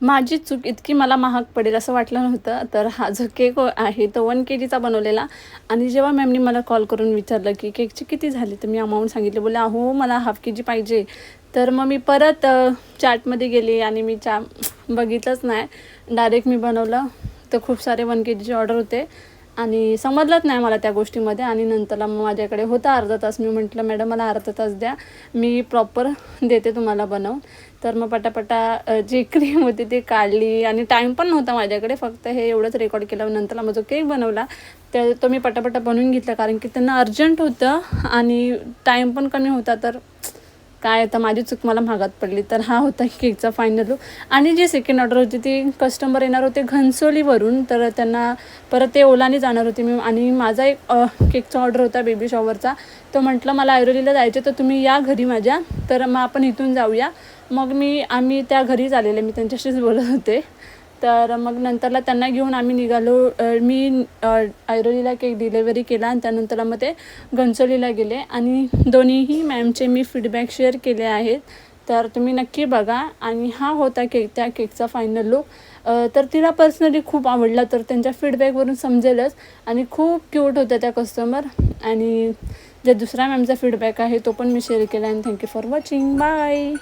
माझी चूक इतकी मला महाग पडेल असं वाटलं नव्हतं. तर हा जो केक आहे तो 1 KGचा बनवलेला. आणि जेव्हा मॅमनी मला कॉल करून विचारलं की केकची किती झाली, तर मी अमाऊंट सांगितली. बोलले अहो मला ½ KG पाहिजे. तर मग मी परत चॅटमध्ये गेले आणि मी बघितलंच नाही, डायरेक्ट मी बनवलं. तर खूप सारे 1 KGची ऑर्डर होते आणि समजलंच नाही मला त्या गोष्टीमध्ये. आणि नंतरला मग माझ्याकडे होता अर्धा तास. मी म्हटलं मॅडम मला अर्धा तास द्या, मी प्रॉपर देते तुम्हाला बनवून. तर मग पटापटा जी क्रीम होती ती काढली आणि टाईम पण नव्हता माझ्याकडे, फक्त हे एवढंच रेकॉर्ड केलं. नंतरला मग जो केक बनवला तर तो मी पटापटा बनवून घेतला, कारण की त्यांना अर्जंट होतं आणि टाईम पण कमी होता. तर काय आता माझी चूक मला महागात पडली. तर हा होता केकचा फायनल लूक. आणि जी सेकंड ऑर्डर होती ती कस्टमर येणार होते घनसोलीवरून, तर त्यांना परत ते ओलाने जाणार होते मी. आणि माझा एक केकचा ऑर्डर होता बेबी शॉवरचा. तो म्हटलं मला ऐरोलीला जायचं, तर तुम्ही या घरी माझ्या, तर मग आपण इथून जाऊया. मग आम्ही त्या घरीच आलेले, मी त्यांच्याशीच बोलत होते. तर मग नंतरला त्यांना घेऊन आम्ही निघालो. मी ऐरोलीला केक डिलेवरी केला आणि त्यानंतर मग ते घनसोलीला गेले. आणि दोन्हीही मॅमचे मी फीडबॅक शेअर केले आहेत, तर तुम्ही नक्की बघा. आणि हा होता त्या केकचा फायनल लूक. तर तिला पर्सनली खूप आवडला, तर त्यांच्या फीडबॅकवरून समजेलच. आणि खूप क्यूट होत्या त्या कस्टमर. आणि जे दुसऱ्या मॅमचा फीडबॅक आहे तो पण मी शेअर केला. आणि थँक्यू फॉर वॉचिंग. बाय.